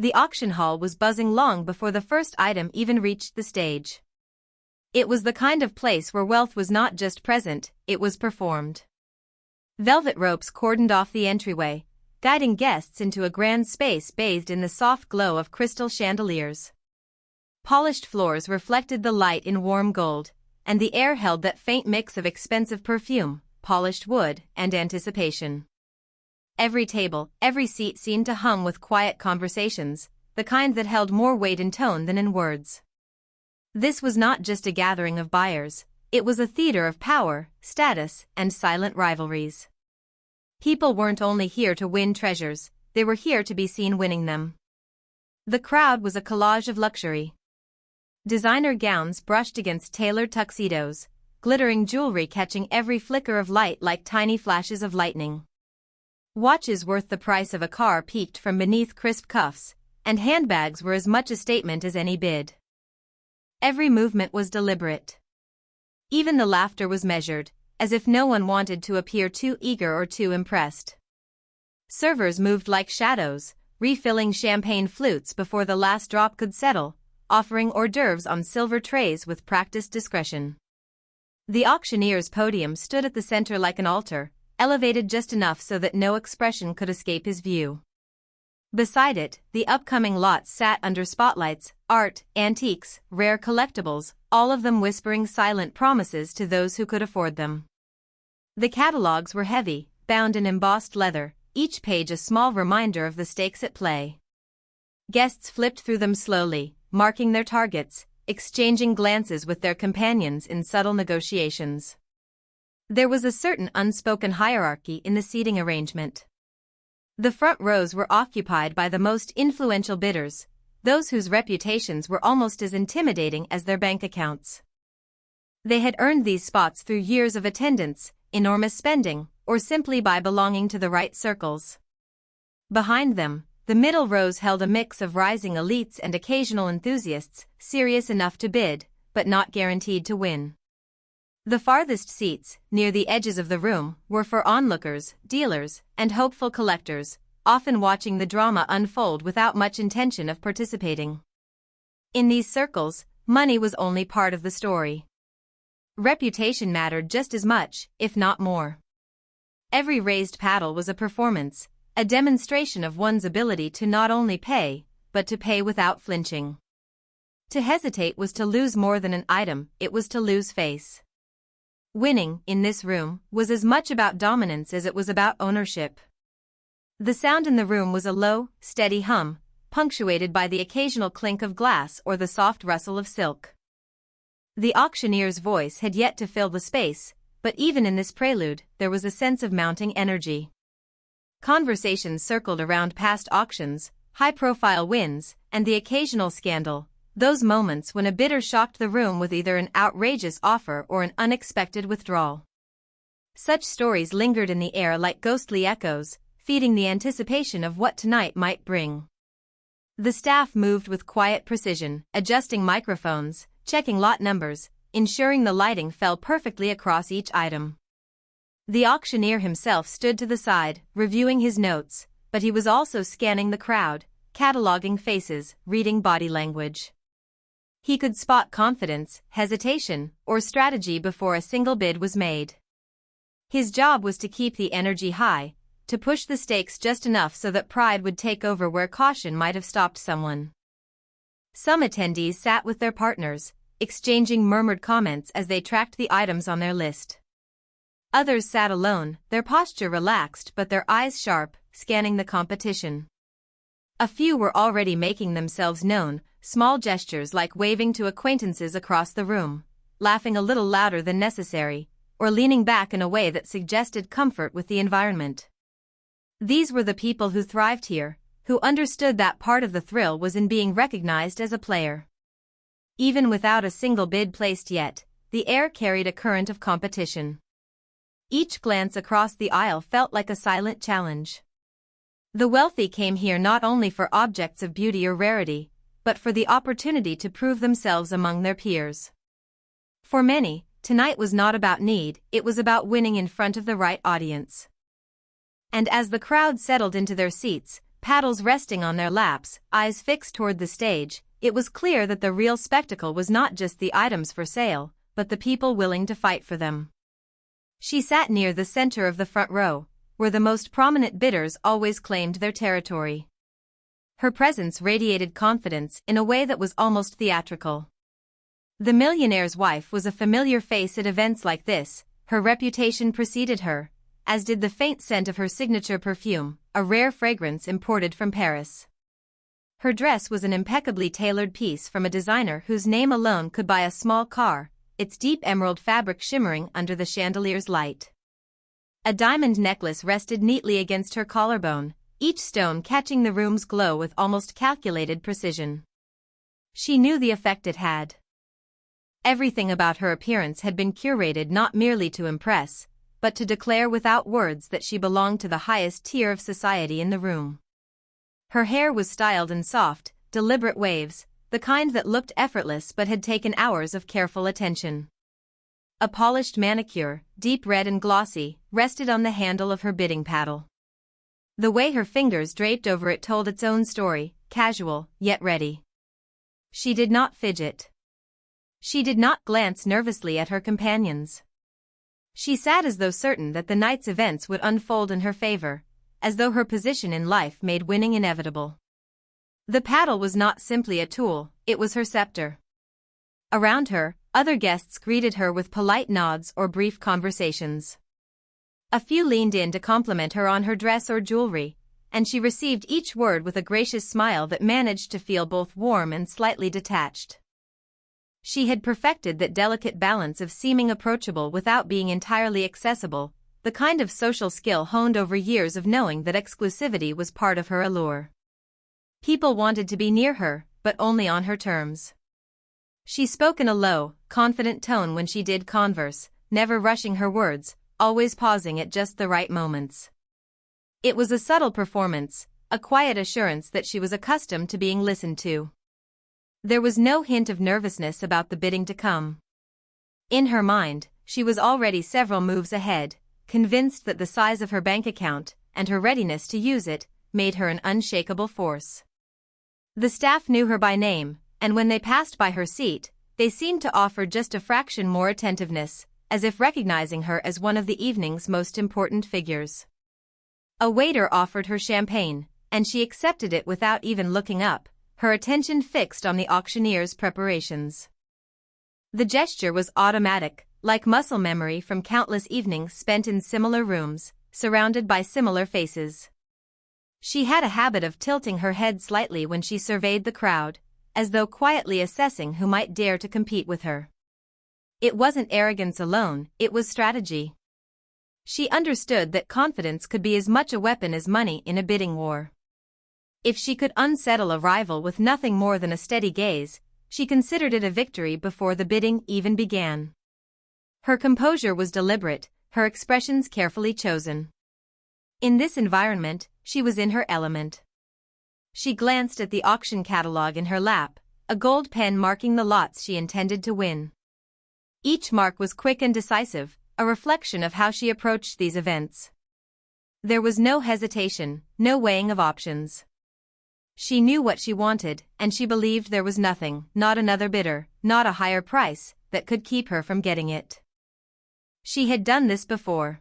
The auction hall was buzzing long before the first item even reached the stage. It was the kind of place where wealth was not just present, it was performed. Velvet ropes cordoned off the entryway, guiding guests into a grand space bathed in the soft glow of crystal chandeliers. Polished floors reflected the light in warm gold, and the air held that faint mix of expensive perfume, polished wood, and anticipation. Every table, every seat seemed to hum with quiet conversations, the kind that held more weight in tone than in words. This was not just a gathering of buyers, it was a theater of power, status, and silent rivalries. People weren't only here to win treasures, they were here to be seen winning them. The crowd was a collage of luxury. Designer gowns brushed against tailored tuxedos, glittering jewelry catching every flicker of light like tiny flashes of lightning. Watches worth the price of a car peeked from beneath crisp cuffs, and handbags were as much a statement as any bid. Every movement was deliberate. Even the laughter was measured, as if no one wanted to appear too eager or too impressed. Servers moved like shadows, refilling champagne flutes before the last drop could settle, offering hors d'oeuvres on silver trays with practiced discretion. The auctioneer's podium stood at the center like an altar, elevated just enough so that no expression could escape his view. Beside it, the upcoming lots sat under spotlights, art, antiques, rare collectibles, all of them whispering silent promises to those who could afford them. The catalogs were heavy, bound in embossed leather, each page a small reminder of the stakes at play. Guests flipped through them slowly, marking their targets, exchanging glances with their companions in subtle negotiations. There was a certain unspoken hierarchy in the seating arrangement. The front rows were occupied by the most influential bidders, those whose reputations were almost as intimidating as their bank accounts. They had earned these spots through years of attendance, enormous spending, or simply by belonging to the right circles. Behind them, the middle rows held a mix of rising elites and occasional enthusiasts, serious enough to bid, but not guaranteed to win. The farthest seats, near the edges of the room, were for onlookers, dealers, and hopeful collectors, often watching the drama unfold without much intention of participating. In these circles, money was only part of the story. Reputation mattered just as much, if not more. Every raised paddle was a performance, a demonstration of one's ability to not only pay, but to pay without flinching. To hesitate was to lose more than an item, it was to lose face. Winning, in this room, was as much about dominance as it was about ownership. The sound in the room was a low, steady hum, punctuated by the occasional clink of glass or the soft rustle of silk. The auctioneer's voice had yet to fill the space, but even in this prelude, there was a sense of mounting energy. Conversations circled around past auctions, high-profile wins, and the occasional scandal, those moments when a bidder shocked the room with either an outrageous offer or an unexpected withdrawal. Such stories lingered in the air like ghostly echoes, feeding the anticipation of what tonight might bring. The staff moved with quiet precision, adjusting microphones, checking lot numbers, ensuring the lighting fell perfectly across each item. The auctioneer himself stood to the side, reviewing his notes, but he was also scanning the crowd, cataloging faces, reading body language. He could spot confidence, hesitation, or strategy before a single bid was made. His job was to keep the energy high, to push the stakes just enough so that pride would take over where caution might have stopped someone. Some attendees sat with their partners, exchanging murmured comments as they tracked the items on their list. Others sat alone, their posture relaxed but their eyes sharp, scanning the competition. A few were already making themselves known, small gestures like waving to acquaintances across the room, laughing a little louder than necessary, or leaning back in a way that suggested comfort with the environment. These were the people who thrived here, who understood that part of the thrill was in being recognized as a player. Even without a single bid placed yet, the air carried a current of competition. Each glance across the aisle felt like a silent challenge. The wealthy came here not only for objects of beauty or rarity, but for the opportunity to prove themselves among their peers. For many, tonight was not about need, it was about winning in front of the right audience. And as the crowd settled into their seats, paddles resting on their laps, eyes fixed toward the stage. It was clear that the real spectacle was not just the items for sale, but the people willing to fight for them. She sat near the center of the front row, where the most prominent bidders always claimed their territory. Her presence radiated confidence in a way that was almost theatrical. The millionaire's wife was a familiar face at events like this. Her reputation preceded her, as did the faint scent of her signature perfume, a rare fragrance imported from Paris. Her dress was an impeccably tailored piece from a designer whose name alone could buy a small car, its deep emerald fabric shimmering under the chandelier's light. A diamond necklace rested neatly against her collarbone, each stone catching the room's glow with almost calculated precision. She knew the effect it had. Everything about her appearance had been curated not merely to impress, but to declare without words that she belonged to the highest tier of society in the room. Her hair was styled in soft, deliberate waves, the kind that looked effortless but had taken hours of careful attention. A polished manicure, deep red and glossy, rested on the handle of her bidding paddle. The way her fingers draped over it told its own story, casual, yet ready. She did not fidget. She did not glance nervously at her companions. She sat as though certain that the night's events would unfold in her favor, as though her position in life made winning inevitable. The paddle was not simply a tool, it was her scepter. Around her, other guests greeted her with polite nods or brief conversations. A few leaned in to compliment her on her dress or jewelry, and she received each word with a gracious smile that managed to feel both warm and slightly detached. She had perfected that delicate balance of seeming approachable without being entirely accessible, the kind of social skill honed over years of knowing that exclusivity was part of her allure. People wanted to be near her, but only on her terms. She spoke in a low, confident tone when she did converse, never rushing her words, always pausing at just the right moments. It was a subtle performance, a quiet assurance that she was accustomed to being listened to. There was no hint of nervousness about the bidding to come. In her mind, she was already several moves ahead, convinced that the size of her bank account, and her readiness to use it, made her an unshakable force. The staff knew her by name, and when they passed by her seat, they seemed to offer just a fraction more attentiveness, as if recognizing her as one of the evening's most important figures. A waiter offered her champagne, and she accepted it without even looking up, her attention fixed on the auctioneer's preparations. The gesture was automatic, like muscle memory from countless evenings spent in similar rooms, surrounded by similar faces. She had a habit of tilting her head slightly when she surveyed the crowd, as though quietly assessing who might dare to compete with her. It wasn't arrogance alone, it was strategy. She understood that confidence could be as much a weapon as money in a bidding war. If she could unsettle a rival with nothing more than a steady gaze, she considered it a victory before the bidding even began. Her composure was deliberate, her expressions carefully chosen. In this environment, she was in her element. She glanced at the auction catalog in her lap, a gold pen marking the lots she intended to win. Each mark was quick and decisive, a reflection of how she approached these events. There was no hesitation, no weighing of options. She knew what she wanted, and she believed there was nothing, not another bidder, not a higher price, that could keep her from getting it. She had done this before.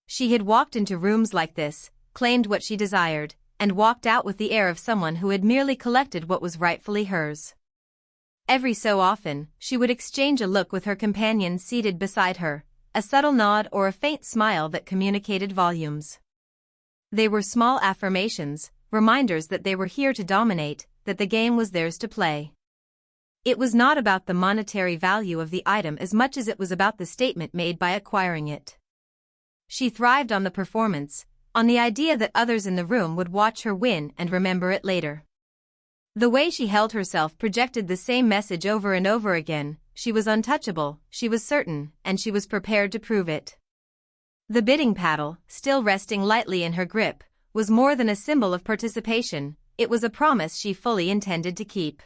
She had walked into rooms like this, claimed what she desired, and walked out with the air of someone who had merely collected what was rightfully hers. Every so often, she would exchange a look with her companion seated beside her, a subtle nod or a faint smile that communicated volumes. They were small affirmations, reminders that they were here to dominate, that the game was theirs to play. It was not about the monetary value of the item as much as it was about the statement made by acquiring it. She thrived on the performance, on the idea that others in the room would watch her win and remember it later. The way she held herself projected the same message over and over again: she was untouchable, she was certain, and she was prepared to prove it. The bidding paddle, still resting lightly in her grip, was more than a symbol of participation, it was a promise she fully intended to keep.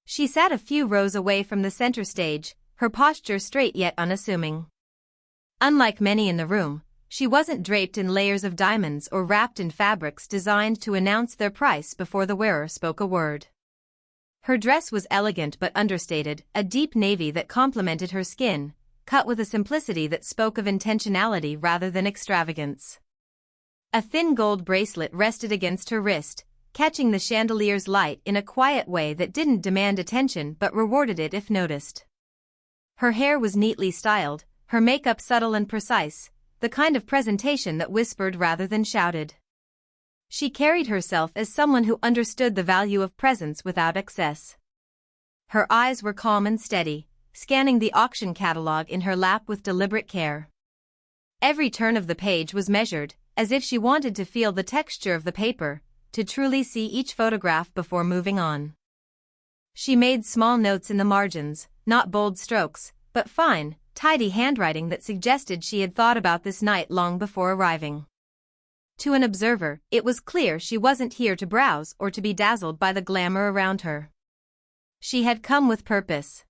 She sat a few rows away from the center stage, her posture straight yet unassuming. Unlike many in the room, she wasn't draped in layers of diamonds or wrapped in fabrics designed to announce their price before the wearer spoke a word. Her dress was elegant but understated, a deep navy that complemented her skin, cut with a simplicity that spoke of intentionality rather than extravagance. A thin gold bracelet rested against her wrist, catching the chandelier's light in a quiet way that didn't demand attention but rewarded it if noticed. Her hair was neatly styled, her makeup subtle and precise, the kind of presentation that whispered rather than shouted. She carried herself as someone who understood the value of presence without excess. Her eyes were calm and steady, scanning the auction catalog in her lap with deliberate care. Every turn of the page was measured, as if she wanted to feel the texture of the paper, to truly see each photograph before moving on. She made small notes in the margins, not bold strokes, but fine, tidy handwriting that suggested she had thought about this night long before arriving. To an observer, it was clear she wasn't here to browse or to be dazzled by the glamour around her. She had come with purpose.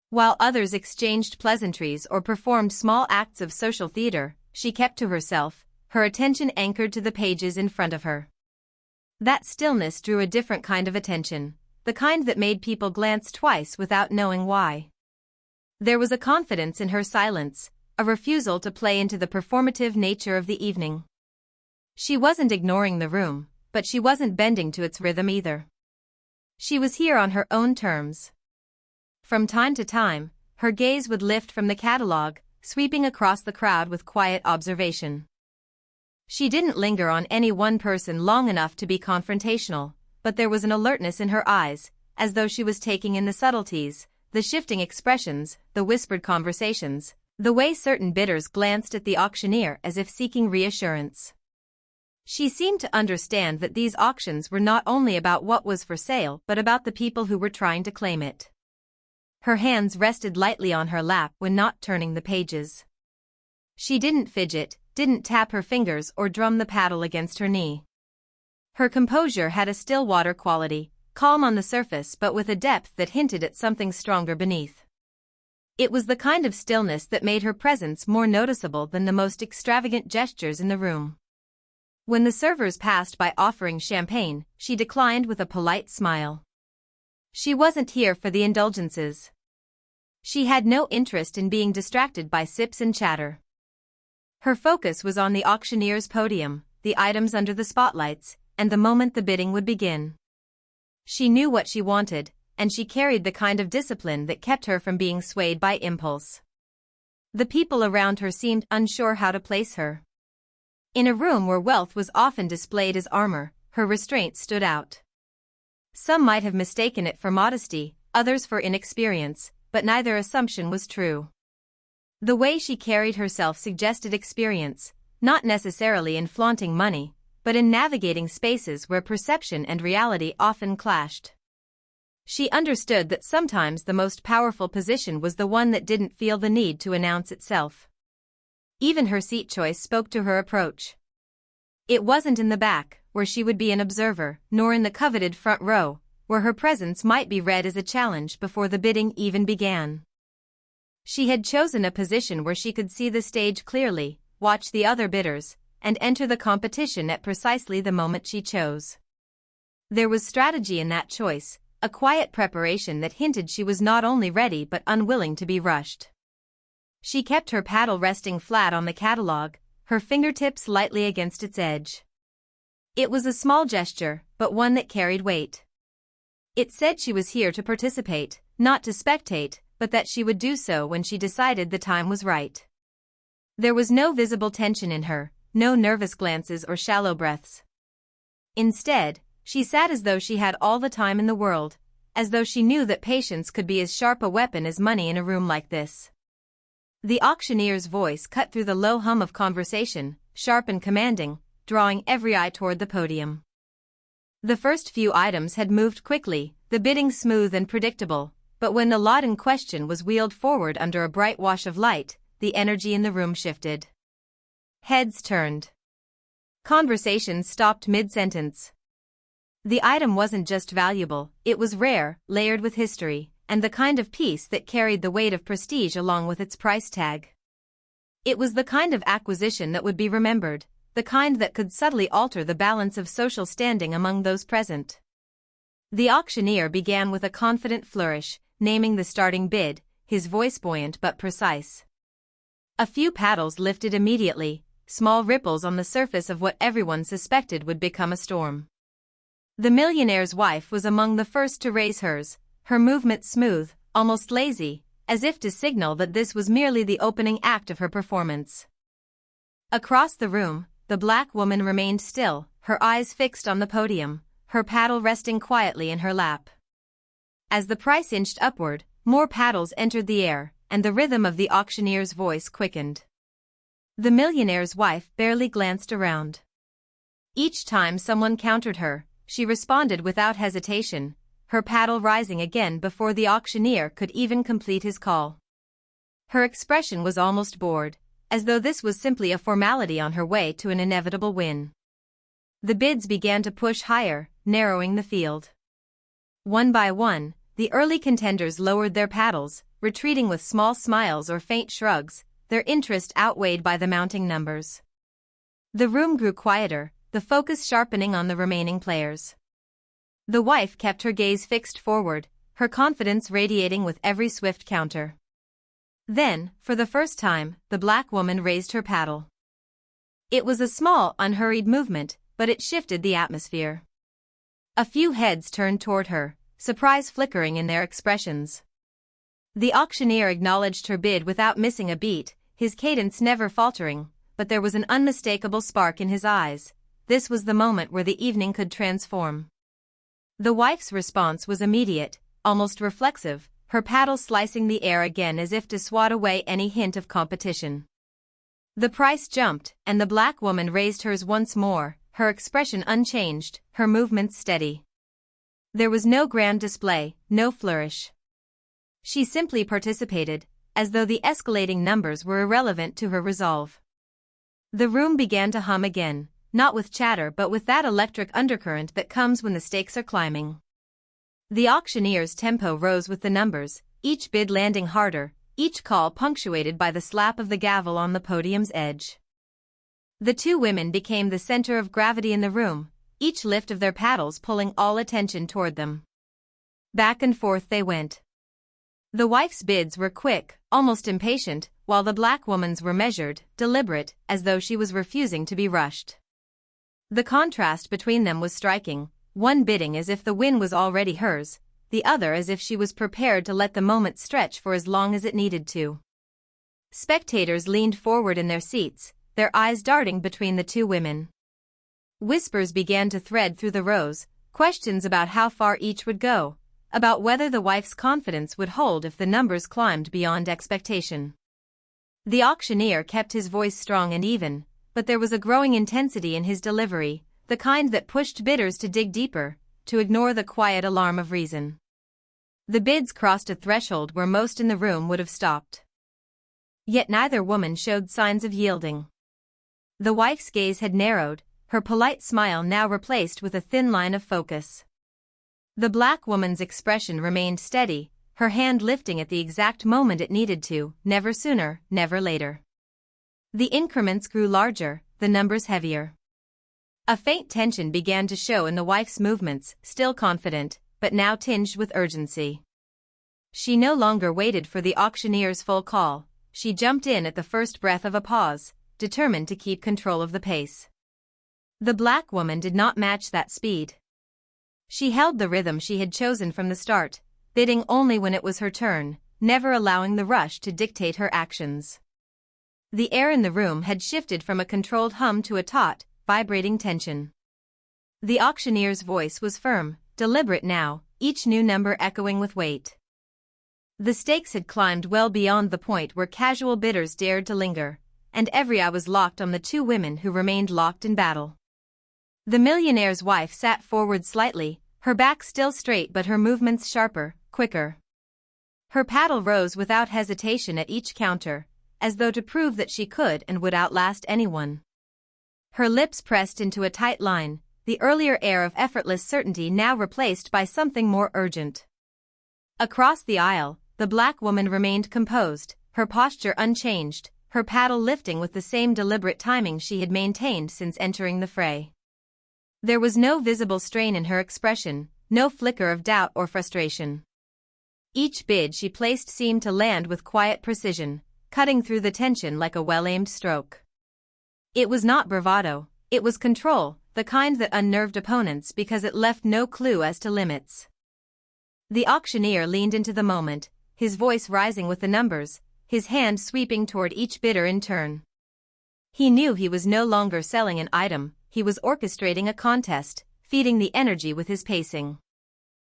While others exchanged pleasantries or performed small acts of social theater, she kept to herself, her attention anchored to the pages in front of her. That stillness drew a different kind of attention, the kind that made people glance twice without knowing why. There was a confidence in her silence, a refusal to play into the performative nature of the evening. She wasn't ignoring the room, but she wasn't bending to its rhythm either. She was here on her own terms. From time to time, her gaze would lift from the catalog, sweeping across the crowd with quiet observation. She didn't linger on any one person long enough to be confrontational, but there was an alertness in her eyes, as though she was taking in the subtleties, the shifting expressions, the whispered conversations, the way certain bidders glanced at the auctioneer as if seeking reassurance. She seemed to understand that these auctions were not only about what was for sale but about the people who were trying to claim it. Her hands rested lightly on her lap when not turning the pages. She didn't fidget, didn't tap her fingers or drum the paddle against her knee. Her composure had a still water quality, calm on the surface but with a depth that hinted at something stronger beneath. It was the kind of stillness that made her presence more noticeable than the most extravagant gestures in the room. When the servers passed by offering champagne, she declined with a polite smile. She wasn't here for the indulgences. She had no interest in being distracted by sips and chatter. Her focus was on the auctioneer's podium, the items under the spotlights, and the moment the bidding would begin. She knew what she wanted, and she carried the kind of discipline that kept her from being swayed by impulse. The people around her seemed unsure how to place her. In a room where wealth was often displayed as armor, her restraint stood out. Some might have mistaken it for modesty, others for inexperience, but neither assumption was true. The way she carried herself suggested experience, not necessarily in flaunting money, but in navigating spaces where perception and reality often clashed. She understood that sometimes the most powerful position was the one that didn't feel the need to announce itself. Even her seat choice spoke to her approach. It wasn't in the back, where she would be an observer, nor in the coveted front row, where her presence might be read as a challenge before the bidding even began. She had chosen a position where she could see the stage clearly, watch the other bidders, and enter the competition at precisely the moment she chose. There was strategy in that choice, a quiet preparation that hinted she was not only ready but unwilling to be rushed. She kept her paddle resting flat on the catalog, her fingertips lightly against its edge. It was a small gesture, but one that carried weight. It said she was here to participate, not to spectate, but that she would do so when she decided the time was right. There was no visible tension in her, no nervous glances or shallow breaths. Instead, she sat as though she had all the time in the world, as though she knew that patience could be as sharp a weapon as money in a room like this. The auctioneer's voice cut through the low hum of conversation, sharp and commanding, drawing every eye toward the podium. The first few items had moved quickly, the bidding smooth and predictable, but when the lot in question was wheeled forward under a bright wash of light, the energy in the room shifted. Heads turned. Conversations stopped mid-sentence. The item wasn't just valuable, it was rare, layered with history, and the kind of piece that carried the weight of prestige along with its price tag. It was the kind of acquisition that would be remembered, the kind that could subtly alter the balance of social standing among those present. The auctioneer began with a confident flourish, naming the starting bid, his voice buoyant but precise. A few paddles lifted immediately, small ripples on the surface of what everyone suspected would become a storm. The millionaire's wife was among the first to raise hers, her movement smooth, almost lazy, as if to signal that this was merely the opening act of her performance. Across the room, the black woman remained still, her eyes fixed on the podium, her paddle resting quietly in her lap. As the price inched upward, more paddles entered the air, and the rhythm of the auctioneer's voice quickened. The millionaire's wife barely glanced around. Each time someone countered her, she responded without hesitation, her paddle rising again before the auctioneer could even complete his call. Her expression was almost bored, as though this was simply a formality on her way to an inevitable win. The bids began to push higher, narrowing the field. One by one, the early contenders lowered their paddles, retreating with small smiles or faint shrugs, their interest outweighed by the mounting numbers. The room grew quieter, the focus sharpening on the remaining players. The wife kept her gaze fixed forward, her confidence radiating with every swift counter. Then, for the first time, the black woman raised her paddle. It was a small, unhurried movement, but it shifted the atmosphere. A few heads turned toward her, surprise flickering in their expressions. The auctioneer acknowledged her bid without missing a beat, his cadence never faltering, but there was an unmistakable spark in his eyes. This was the moment where the evening could transform. The wife's response was immediate, almost reflexive, her paddle slicing the air again as if to swat away any hint of competition. The price jumped, and the black woman raised hers once more, her expression unchanged, her movements steady. There was no grand display, no flourish. She simply participated, as though the escalating numbers were irrelevant to her resolve. The room began to hum again, not with chatter but with that electric undercurrent that comes when the stakes are climbing. The auctioneer's tempo rose with the numbers, each bid landing harder, each call punctuated by the slap of the gavel on the podium's edge. The two women became the center of gravity in the room, each lift of their paddles pulling all attention toward them. Back and forth they went. The wife's bids were quick, almost impatient, while the black woman's were measured, deliberate, as though she was refusing to be rushed. The contrast between them was striking, one bidding as if the win was already hers, the other as if she was prepared to let the moment stretch for as long as it needed to. Spectators leaned forward in their seats, their eyes darting between the two women. Whispers began to thread through the rows, questions about how far each would go, about whether the wife's confidence would hold if the numbers climbed beyond expectation. The auctioneer kept his voice strong and even, but there was a growing intensity in his delivery, the kind that pushed bidders to dig deeper, to ignore the quiet alarm of reason. The bids crossed a threshold where most in the room would have stopped. Yet neither woman showed signs of yielding. The wife's gaze had narrowed, her polite smile now replaced with a thin line of focus. The black woman's expression remained steady, her hand lifting at the exact moment it needed to, never sooner, never later. The increments grew larger, the numbers heavier. A faint tension began to show in the wife's movements, still confident, but now tinged with urgency. She no longer waited for the auctioneer's full call, she jumped in at the first breath of a pause, determined to keep control of the pace. The black woman did not match that speed. She held the rhythm she had chosen from the start, bidding only when it was her turn, never allowing the rush to dictate her actions. The air in the room had shifted from a controlled hum to a taut, vibrating tension. The auctioneer's voice was firm, deliberate now, each new number echoing with weight. The stakes had climbed well beyond the point where casual bidders dared to linger, and every eye was locked on the two women who remained locked in battle. The millionaire's wife sat forward slightly, her back still straight but her movements sharper, quicker. Her paddle rose without hesitation at each counter, as though to prove that she could and would outlast anyone. Her lips pressed into a tight line, the earlier air of effortless certainty now replaced by something more urgent. Across the aisle, the black woman remained composed, her posture unchanged, her paddle lifting with the same deliberate timing she had maintained since entering the fray. There was no visible strain in her expression, no flicker of doubt or frustration. Each bid she placed seemed to land with quiet precision, cutting through the tension like a well-aimed stroke. It was not bravado, it was control, the kind that unnerved opponents because it left no clue as to limits. The auctioneer leaned into the moment, his voice rising with the numbers, his hand sweeping toward each bidder in turn. He knew he was no longer selling an item, he was orchestrating a contest, feeding the energy with his pacing.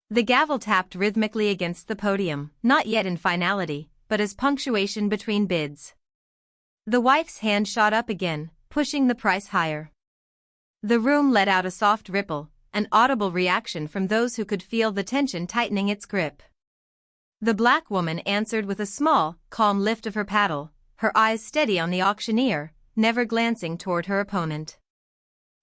The gavel tapped rhythmically against the podium, not yet in finality, but as punctuation between bids. The wife's hand shot up again, pushing the price higher. The room let out a soft ripple, an audible reaction from those who could feel the tension tightening its grip. The black woman answered with a small, calm lift of her paddle, her eyes steady on the auctioneer, never glancing toward her opponent.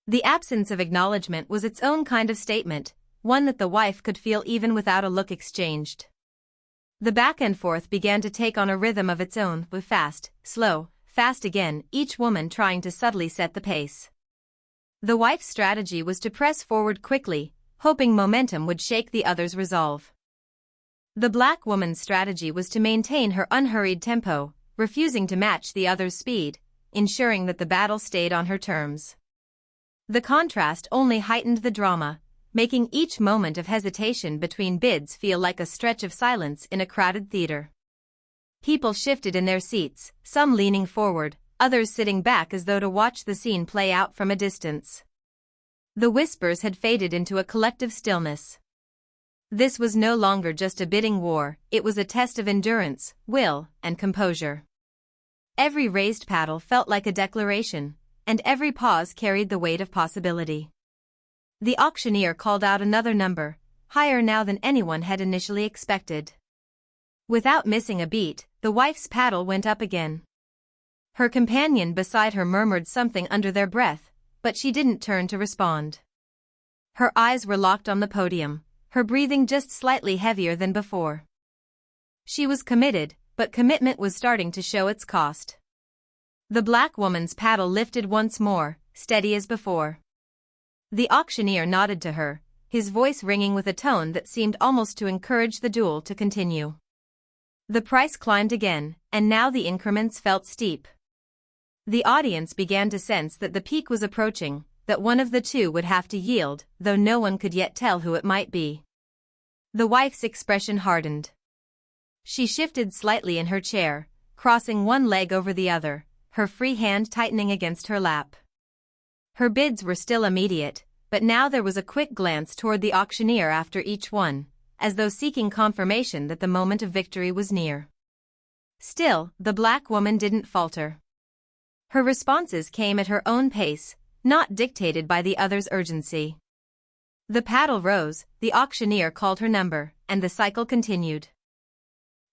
The absence of acknowledgement was its own kind of statement, one that the wife could feel even without a look exchanged. The back and forth began to take on a rhythm of its own, with fast, slow, fast again, each woman trying to subtly set the pace. The wife's strategy was to press forward quickly, hoping momentum would shake the other's resolve. The black woman's strategy was to maintain her unhurried tempo, refusing to match the other's speed, ensuring that the battle stayed on her terms. The contrast only heightened the drama, making each moment of hesitation between bids feel like a stretch of silence in a crowded theater. People shifted in their seats, some leaning forward, others sitting back as though to watch the scene play out from a distance. The whispers had faded into a collective stillness. This was no longer just a bidding war, it was a test of endurance, will, and composure. Every raised paddle felt like a declaration, and every pause carried the weight of possibility. The auctioneer called out another number, higher now than anyone had initially expected. Without missing a beat, the wife's paddle went up again. Her companion beside her murmured something under their breath, but she didn't turn to respond. Her eyes were locked on the podium, her breathing just slightly heavier than before. She was committed, but commitment was starting to show its cost. The black woman's paddle lifted once more, steady as before. The auctioneer nodded to her, his voice ringing with a tone that seemed almost to encourage the duel to continue. The price climbed again, and now the increments felt steep. The audience began to sense that the peak was approaching, that one of the two would have to yield, though no one could yet tell who it might be. The wife's expression hardened. She shifted slightly in her chair, crossing one leg over the other, her free hand tightening against her lap. Her bids were still immediate, but now there was a quick glance toward the auctioneer after each one, as though seeking confirmation that the moment of victory was near. Still, the black woman didn't falter. Her responses came at her own pace, not dictated by the other's urgency. The paddle rose, the auctioneer called her number, and the cycle continued.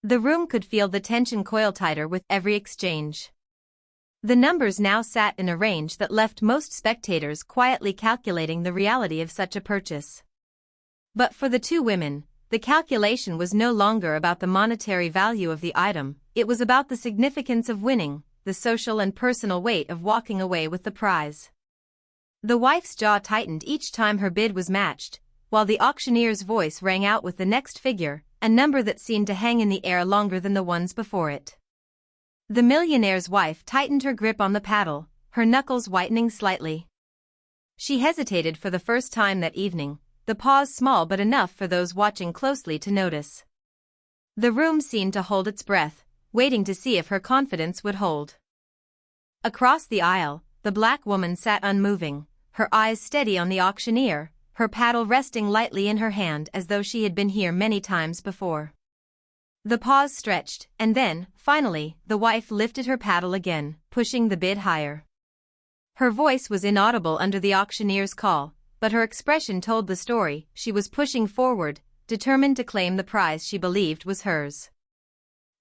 The room could feel the tension coil tighter with every exchange. The numbers now sat in a range that left most spectators quietly calculating the reality of such a purchase. But for the two women, the calculation was no longer about the monetary value of the item, it was about the significance of winning, the social and personal weight of walking away with the prize. The wife's jaw tightened each time her bid was matched, while the auctioneer's voice rang out with the next figure, a number that seemed to hang in the air longer than the ones before it. The millionaire's wife tightened her grip on the paddle, her knuckles whitening slightly. She hesitated for the first time that evening, the pause small but enough for those watching closely to notice. The room seemed to hold its breath, waiting to see if her confidence would hold. Across the aisle, the black woman sat unmoving, her eyes steady on the auctioneer, her paddle resting lightly in her hand as though she had been here many times before. The pause stretched, and then, finally, the wife lifted her paddle again, pushing the bid higher. Her voice was inaudible under the auctioneer's call, but her expression told the story. She was pushing forward, determined to claim the prize she believed was hers.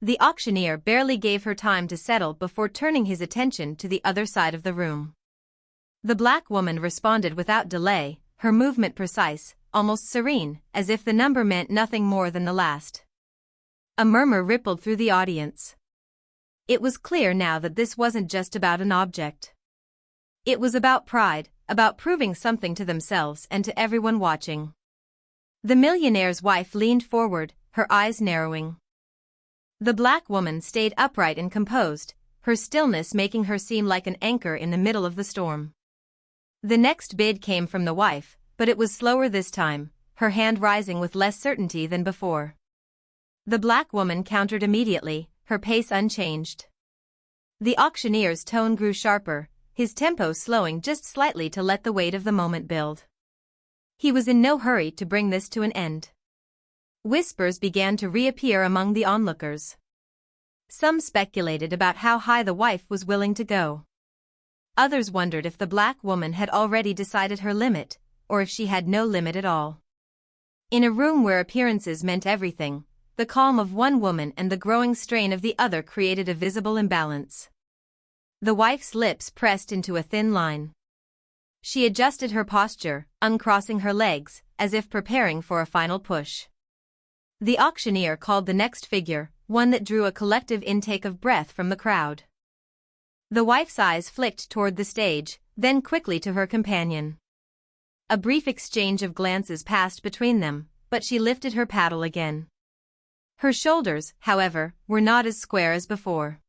The auctioneer barely gave her time to settle before turning his attention to the other side of the room. The black woman responded without delay, her movement precise, almost serene, as if the number meant nothing more than the last. A murmur rippled through the audience. It was clear now that this wasn't just about an object. It was about pride, about proving something to themselves and to everyone watching. The millionaire's wife leaned forward, her eyes narrowing. The black woman stayed upright and composed, her stillness making her seem like an anchor in the middle of the storm. The next bid came from the wife, but it was slower this time, her hand rising with less certainty than before. The black woman countered immediately, her pace unchanged. The auctioneer's tone grew sharper, his tempo slowing just slightly to let the weight of the moment build. He was in no hurry to bring this to an end. Whispers began to reappear among the onlookers. Some speculated about how high the wife was willing to go. Others wondered if the black woman had already decided her limit, or if she had no limit at all. In a room where appearances meant everything, the calm of one woman and the growing strain of the other created a visible imbalance. The wife's lips pressed into a thin line. She adjusted her posture, uncrossing her legs, as if preparing for a final push. The auctioneer called the next figure, one that drew a collective intake of breath from the crowd. The wife's eyes flicked toward the stage, then quickly to her companion. A brief exchange of glances passed between them, but she lifted her paddle again. Her shoulders, however, were not as square as before.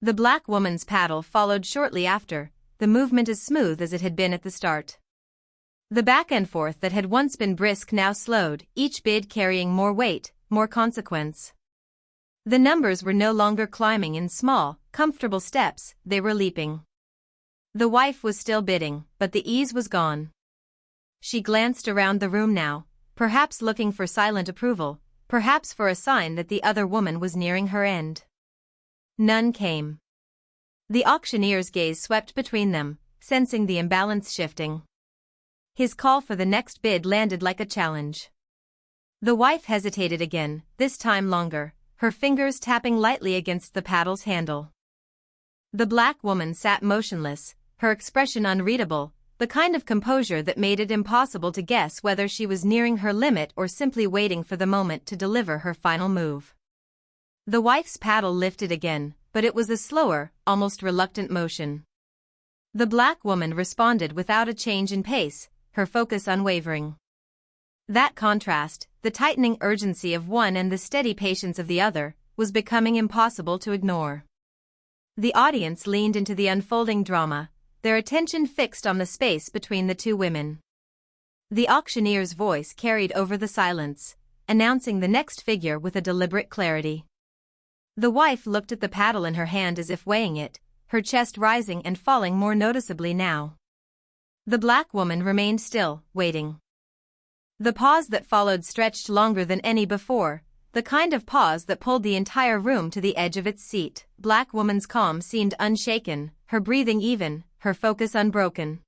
The black woman's paddle followed shortly after, the movement as smooth as it had been at the start. The back and forth that had once been brisk now slowed, each bid carrying more weight, more consequence. The numbers were no longer climbing in small, comfortable steps, they were leaping. The wife was still bidding, but the ease was gone. She glanced around the room now, perhaps looking for silent approval, perhaps for a sign that the other woman was nearing her end. None came. The auctioneer's gaze swept between them, sensing the imbalance shifting. His call for the next bid landed like a challenge. The wife hesitated again, this time longer, her fingers tapping lightly against the paddle's handle. The black woman sat motionless, her expression unreadable, the kind of composure that made it impossible to guess whether she was nearing her limit or simply waiting for the moment to deliver her final move. The wife's paddle lifted again, but it was a slower, almost reluctant motion. The black woman responded without a change in pace, her focus unwavering. That contrast, the tightening urgency of one and the steady patience of the other, was becoming impossible to ignore. The audience leaned into the unfolding drama, their attention fixed on the space between the two women. The auctioneer's voice carried over the silence, announcing the next figure with a deliberate clarity. The wife looked at the paddle in her hand as if weighing it, her chest rising and falling more noticeably now. The black woman remained still, waiting. The pause that followed stretched longer than any before, the kind of pause that pulled the entire room to the edge of its seat. Black woman's calm seemed unshaken, her breathing even, her focus unbroken.